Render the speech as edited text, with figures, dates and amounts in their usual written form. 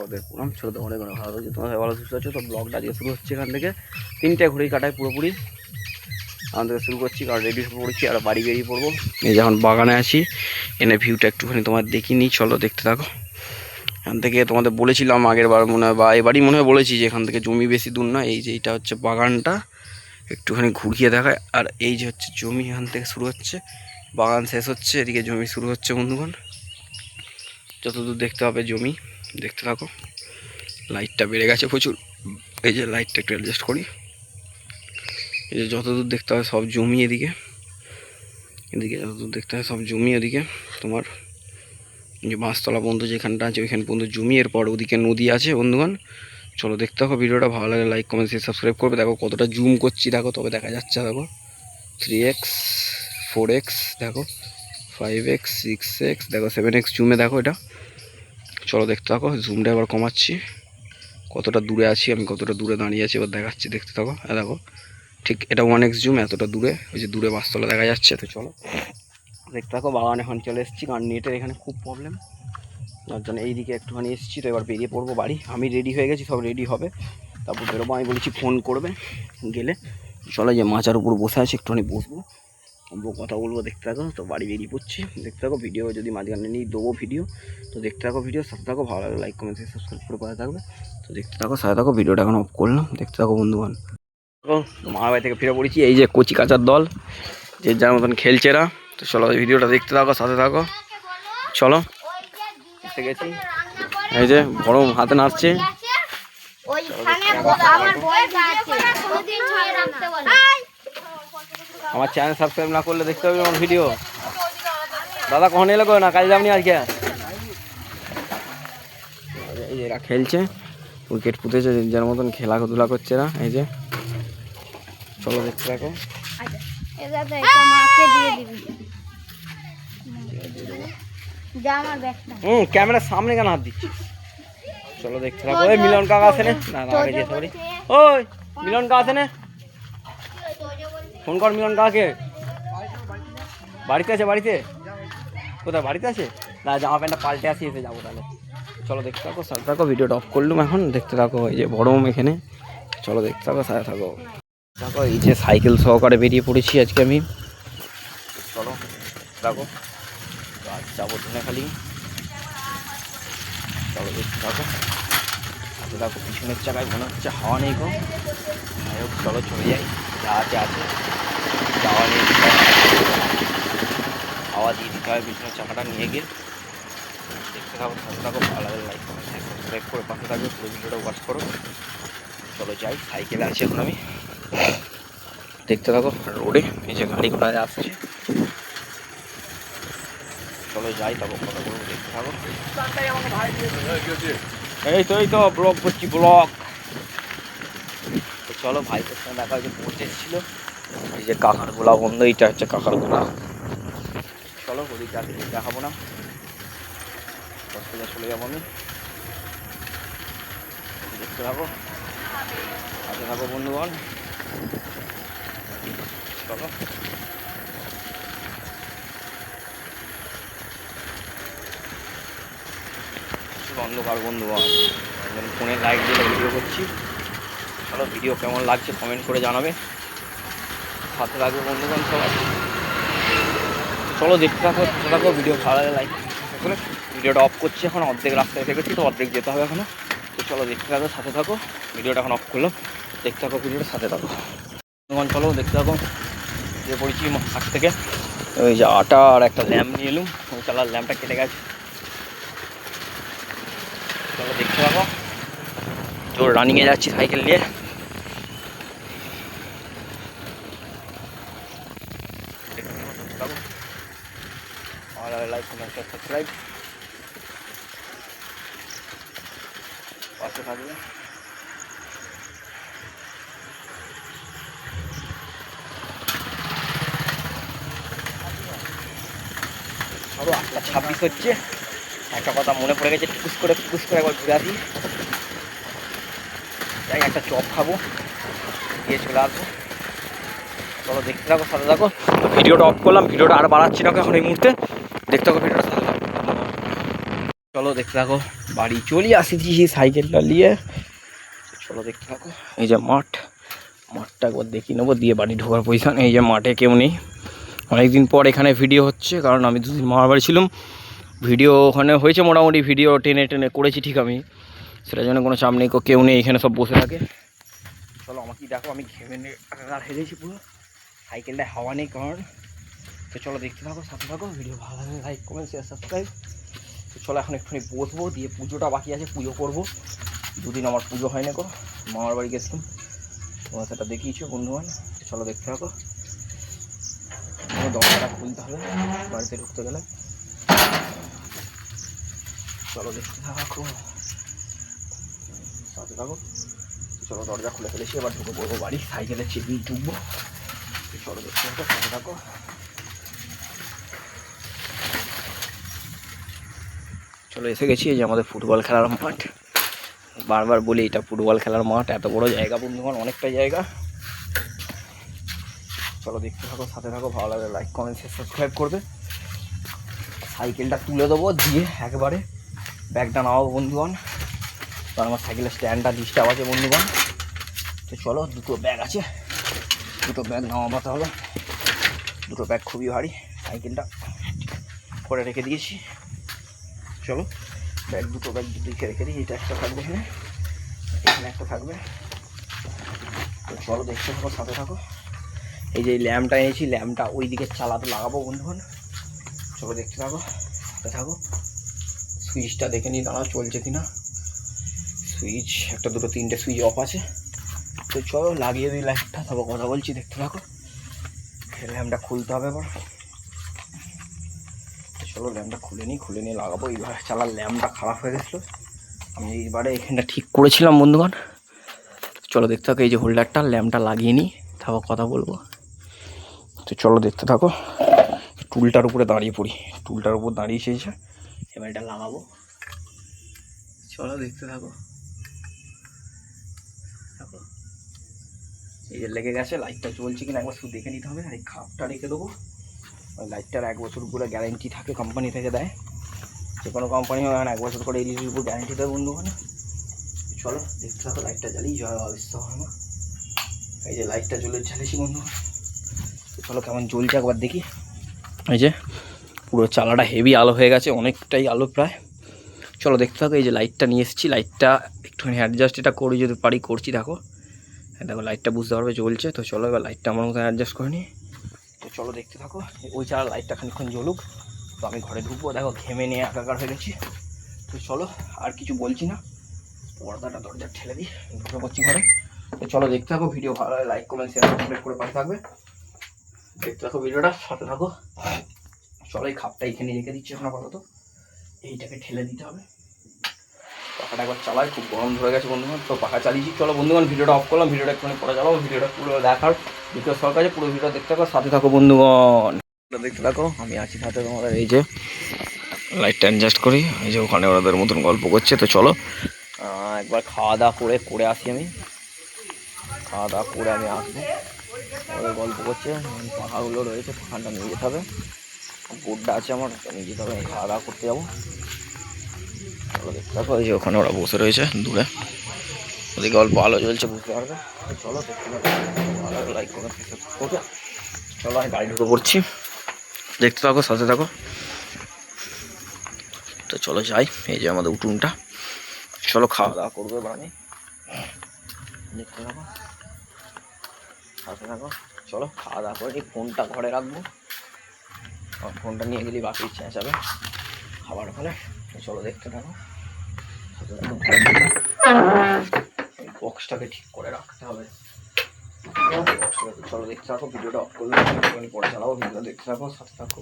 ওদের প্রণাম, ছোট অনেক অনেক ভালো হচ্ছে, তোমাদের ভালো সুস্থ আছো তো। ব্লগটা আজকে শুরু হচ্ছে এখান থেকে 3টে ঘড়ি কাটায় পুরোপুরি এখান থেকে শুরু করছি, কারণ রেডি পড়ছি আর বাড়ি বেরিয়ে পড়বো। এই যখন বাগানে আসি এনে ভিউটা একটুখানি তোমার দেখিনি, চলো দেখতে থাকো। এখান থেকে তোমাদের বলেছিলাম আগের বার মনে হয়, বা এবারই মনে হয় বলেছি যে এখান থেকে জমি বেশি দূর না। এই যে এইটা হচ্ছে বাগানটা, একটুখানি ঘুরিয়ে দেখায়। আর এই যে হচ্ছে জমি, এখান থেকে শুরু হচ্ছে বাগান, শেষ হচ্ছে এদিকে জমি শুরু হচ্ছে। বন্ধুগণ যতদূর দেখতে হবে জমি, দেখতে থাকো। লাইটটা বেড়ে গেছে প্রচুর, এই যে লাইটটা একটু অ্যাডজাস্ট করি। এই যে যতদূর দেখতে হয় সব জমি, এদিকে এদিকে যতদূর দেখতে হয় সব জমি। এদিকে তোমার যে বাঁশতলা পর্যন্ত যেখানটা আছে ওইখান পর্যন্ত জমি, এরপর ওদিকে নদী আছে। বন্ধুগণ চলো দেখতে থাকো ভিডিওটা, ভালো লাগে লাইক কমেন্ট শেয়ার সাবস্ক্রাইব করবে। দেখো কতটা জুম করছি, দেখো তবে দেখা যাচ্ছে। দেখো 3x 4x, দেখো 5x 6x, দেখো 7x জুমে, দেখো এটা। চলো দেখতে থাকো, জুমটা এবার কমাচ্ছি। কতটা দূরে আছি আমি, কতটা দূরে দাঁড়িয়ে আছি এবার দেখাচ্ছি, দেখতে থাকো। দেখো ঠিক এটা 1x জুম, এতটা দূরে, ওই যে দূরে বাসতলা দেখা যাচ্ছে। তো চলো দেখতে থাকো। বাগান এখন চলে এসেছি, কারণ নেটের এখানে খুব প্রবলেম, যার জন্য এইদিকে একটুখানি এসেছি। তো এবার বেরিয়ে পড়বো বাড়ি। আমি রেডি হয়ে গেছি, সব রেডি হবে, তারপর বেরোবো। আমি বলেছি ফোন করবে গেলে। চলো যে মাচার উপর বসে আছে, একটুখানি বসবো, কথা বলবো, দেখতে থাকো। তো বাড়ি বেরিয়ে পড়ছি, দেখতে থাকো। ভিডিও যদি মাঝখানে নিয়ে দেবো ভিডিও, তো দেখতে থাকো ভিডিও, সাথে থাকো। ভালো লাগে লাইক কমেন্ট সাবস্ক্রাইব করে পাশে থাকবে। তো দেখতে থাকো, সাথে থাকো। ভিডিওটা এখন অফ করলাম, দেখতে থাকো বন্ধুগণ। মামার বাড়ি থেকে ফিরে পড়েছি, এই যে কচি কাচার দল, যে যার মতন খেলছে এরা। তো চলো ভিডিওটা দেখতে থাকো, সাথে থাকো। চলো এসে গেছি, এই যে বড় হাতে নাচছে। আমার চ্যানেল সাবস্ক্রাইব না করলে দেখতে হবে আমার ভিডিও। দাদা কখন এলো গো? না কাজে যাবনি আজকে? এই যে এরা খেলছে, উইকেট পুঁতেছে, যার মতন খেলাধুলা করছে এরা। এই যে চলো দেখতে থাকো। ক্যামেরার সামনে কেন হাত দিচ্ছিস? চলো দেখতে থাকো। ওই মিলন কাকা আসে না, আগে যেতে পারি। ওই মিলন কাকা আসে না, ফোন কর মিলন কাকাকে। বাড়িতে আছে? বাড়িতে কোথায়? বাড়িতে আছে না, জামা প্যান্টটা পাল্টে আসি, এসে যাবো তাহলে। চলো দেখতে থাকো, সাথে থাকো। ভিডিওটা অফ করলাম এখন, দেখতে থাকো। এই যে গরম এখানে, চলো দেখতে থাকো, সাথে থাকো। দেখো এই যে সাইকেল সহকারে বেরিয়ে পড়েছি আজকে আমি। চলো দেখো, আজ যাবো খালি। চলো দেখতে থাকো, সাথে থাকো। পিছনের চাকায় মনে হচ্ছে হাওয়া নেই গো, যাই হোক চলো চলে যাই। যা আছে আছে, যাওয়া নেই, হাওয়া দিয়ে দিতে হয় পিছনের চাকাটা নিয়ে গিয়ে। দেখতে থাকো, সাথে থাকো। ভালো লাগে লাইক কমেন্ট সাবস্ক্রাইব করে পাশে থাকবে, পুরো ভিডিওটা ওয়াচ করো। চলো যাই, সাইকেলে আছি এখন আমি, দেখতে থাকো। রোডে এই যে গাড়ি ঘোড়া আসছে, চলো যাই, তারপর কথা বলবো, দেখতে থাকো। এই তো ব্লগ করছি, ব্লগ। তো চলো ভাইদের সঙ্গে দেখা হয়েছে, পৌঁছে এসেছিল। এই যে কাকার গোলা বন্ধ, এইটা হচ্ছে কাকার গোলা। চলো ওদিকে আর দেখাবো না, চলে যাবো আমি, দেখতে থাকো, সাথে থাকো বন্ধুগণ। চলো অন্ধকার বন্ধুগণ, ফোনে লাইট দিয়ে ভিডিও করছি। চলো ভিডিও কেমন লাগছে কমেন্ট করে জানাবে, সাথে থাকবে বন্ধুগণ সবাই। চলো দেখতে থাকো, সাথে থাকো। ভিডিও ভালো লাগে লাইক করে। ভিডিওটা অফ করছি এখন, অর্ধেক রাস্তায় এসে গেছি, তো অর্ধেক যেতে হবে এখনো। তো চলো দেখতে থাকো, সাথে থাকো। ভিডিওটা এখন অফ করলাম, দেখতে থাকো ভিডিওটা, সাথে থাকো বন্ধুগণ। চলো দেখতে থাকো। যে পড়েছি হাট থেকে ওই যে আটা আর একটা ল্যাম্প নিয়ে এলুম, ওই কালার ল্যাম্পটা কেটে গেছে। চলো দেখতে থাকো। জোর রানিংয়ে যাচ্ছি সাইকেল নিয়ে। লাইক কমেন্ট সাবস্ক্রাইব পাশে থাকবে। ধরো 8:26 হচ্ছে। একটা কথা মনে পড়ে গেছে, টুকুস করে একবার ঘুরে আসি। যাই একটা চপ খাবো, দিয়ে চলে আসবো। চলো দেখতে থাকো, সাথে থাকো। ভিডিওটা অফ করলাম, ভিডিওটা আর বাড়াচ্ছি না এখন এই মুহূর্তে, দেখতে থাকো ভিডিওটা, সাথে থাকো। চলো দেখতে থাকো, বাড়ি চলে আসিছি সাইকেলটা নিয়ে। চলো দেখতে থাকো, এই যে মাঠটা একবার দেখিয়ে নেবো, দিয়ে বাড়ি ঢোকার পজিশন। এই যে মাঠে কেউ নেই, অনেকদিন পর এখানে ভিডিও হচ্ছে, কারণ আমি 2 দিন মামার বাড়ি ছিলাম। ভিডিও ওখানে হয়েছে মোটামুটি, ভিডিও টেনে টেনে করেছি ঠিক আমি, সেটার জন্য কোনো চাপ নেই, কেউ নেই, এখানে সব বসে থাকে। চলো আমাকে দেখো, আমি ঘেমে হেরেছি পুরো, সাইকেলটায় হাওয়া নেই কারণ। তো চলো দেখতে থাকো, সাথে থাকো, ভিডিও ভালো লাগলে লাইক কমেন্ট শেয়ার সাবস্ক্রাইব। তো চলো এখন একটুখানি বসবো, দিয়ে পুজোটা বাকি আছে, পুজো করবো। 2 দিন আমার পুজো হয় না গো, মামার বাড়ি গেছিলাম, তোমার সেটা দেখিয়েছো বন্ধুবান। চলো দেখতে থাকো, দরজাটা খুলতে হবে বাড়িতে ঢুকতে গেলে। চলো দেখতে থাকো, সাথে থাকো। চলো দরজা খুলে ফেলেছি, এবার ঢুকে পড়বো বাড়ি, সাইকেলে চেপেই ঢুকবো। চলো দেখতে থাকো, সাথে থাকো। চলো এসে গেছি, এই যে আমাদের ফুটবল খেলার মাঠ। বারবার বলি এটা ফুটবল খেলার মাঠ, এত বড় জায়গা বন্ধুগণ, অনেকটাই জায়গা। চলো দেখতে থাকো, সাথে থাকো, ভালো লাগলে লাইক কমেন্ট শেয়ার সাবস্ক্রাইব করবে। সাইকেলটা তুলে দেবো, দিয়ে একবারে ব্যাগটা নামাবো বন্ধুগণ, কারণ আমার সাইকেলের স্ট্যান্ডটা ডিস্টার্ব আছে বন্ধুগণ। তো চলো, 2টো ব্যাগ আছে, 2টো ব্যাগ নামাতে হবে। 2টো ব্যাগ খুবই ভারী, সাইকেলটা করে রেখে দিয়েছি। চলো ব্যাগ 2টো ব্যাগ দিকে রেখে দিই, এটা একটা থাকবে এখানে, এখানে একটা থাকবে। তো চলো দেখতে থাকো, সাথে থাকো। এই যে ল্যাম্পটা এনেছি, ল্যাম্পটা ওই দিকে চালাতে লাগাবো বন্ধুগণ। চলো দেখতে থাকো, সাথে থাকো। সুইচটা দেখে নিই দাঁড়াও চলছে কিনা, সুইচ 1 2 3টে সুইচ অফ আছে। তো চলো লাগিয়ে দিই লাইটটা, তারপর কথা বলছি, দেখতে থাকো। ল্যাম্পটা খুলতে হবে এবার। চলো ল্যাম্পটা খুলে নিয়ে লাগাবো। এইবার চালার ল্যাম্পটা খারাপ হয়ে গেছিলো, আমি এইবারে এখানটা ঠিক করেছিলাম বন্ধুগণ। চলো দেখতে থাকো, এই যে হোল্ডারটা, ল্যাম্পটা লাগিয়ে নিই, তারপর কথা বলবো। তো চলো দেখতে থাকো, টুলটার উপরে দাঁড়িয়ে পড়ি, টুলটার উপর দাঁড়িয়ে এসেছে, এবার এটা লাগাবো। চলো দেখতে থাকো, এই যে লেগে গেছে, লাইটটা চলছে কিনা একবার শুধু দেখে নিতে হবে। আর এই খাপটা রেখে দেবো, ওই লাইটটার 1 বছর পুরো গ্যারেন্টি থাকে, কোম্পানি থেকে দেয়, যে কোনো কোম্পানি হয় 1 বছর করে এলইডির উপর গ্যারেন্টি দেয় বন্ধুগণ। চলো দেখতে থাকো, লাইটটা জ্বালিয়ে জয় বিশ্বকর্মা। এই যে লাইটটা জ্বালিয়েছি বন্ধু, চলো কেমন জ্বলছে একবার দেখি। এই যে পুরো চালাটা হেভি আলো হয়ে গেছে, অনেকটাই আলো প্রায়। চলো দেখতে থাকো, এই যে লাইটটা নিয়ে এসেছি, লাইটটা একটুখানি অ্যাডজাস্ট এটা করি যদি পারি, করছি দেখো। হ্যাঁ দেখো লাইটটা বুঝতে পারবে জ্বলছে। তো চলো এবার লাইটটা আমার মতো অ্যাডজাস্ট করে নিই। তো চলো দেখতে থাকো, ওই চালা লাইটটা খানিক্ষণ জ্বলুক, তো আমি ঘরে ঢুকবো। দেখো ঘেমে নিয়ে একাকার হয়ে গেছি। তো চলো আর কিছু বলছি না, পর্দাটা দরজা ঠেলে দিই, ঢুকে পড়ছি ঘরে। তো চলো দেখতে থাকো, ভিডিও ভালো লাগে লাইক কমেন্ট শেয়ার সাবস্ক্রাইব করে পাশে থাকবে। দেখতে থাকো ভিডিওটা, সাথে থাকো। চলো এই খাপটা এখানে রেখে দিচ্ছি এখন আপাতত, এইটাকে ঠেলে দিতে হবে। পাখাটা একবার চালাই, খুব গরম ধরে গেছে বন্ধুগণ, তো পাখা চালিয়েছি। চলো বন্ধুগণ ভিডিওটা অফ করলাম, ভিডিওটা একটুখানি পরে চালাবো। ভিডিওটা পুরো দেখার রিকোয়েস্ট সরকার আছে, পুরো ভিডিওটা দেখতে থাকো, সাথে থাকো বন্ধুগণ, দেখতে থাকো। আমি আছি সাথে তোমাদের, এই যে লাইটটা অ্যাডজাস্ট করি, এই যে ওখানে ওদের মতন গল্প করছে। তো চলো একবার খাওয়া দাওয়া করে আসি। আমি খাওয়া দাওয়া করে আমি আসবো, ওদের গল্প করছে, পাখাগুলো রয়েছে, পাখাটা নিয়ে যেতে হবে, বোর্ডটা আছে আমার, নিয়ে যেতে হবে, খাওয়া দাওয়া করতে যাবো। চলো দেখতে থাকো, এই যে ওখানে ওরা বসে রয়েছে দূরে, ওদিকে অল্প আলো জ্বলছে, বুঝতে পারবে। চলো দেখতে থাকো, ভালো লাইক করো, ওকে। চলো আমি গাড়ি ঢুকে পড়ছি, দেখতে থাকো, সাথে থাকো। তো চলো যাই, এই যে আমাদের উঠুনটা। চলো খাওয়া দাওয়া করবো এবার আমি, দেখতে থাকো, সাথে থাকো। চলো খাওয়া দাওয়া করে ফোনটা ঘরে রাখবো, আমার ফোনটা নিয়ে গেলে বাকি চেঁচাবে খাবার ফলে। চলো দেখতে থাকো, বক্সটাকে ঠিক করে রাখতে হবে। চলো দেখতে থাকো, ভিডিওটা অফ করলে পরে চালাবো, ভিডিও দেখতে থাকো, সাথে থাকো।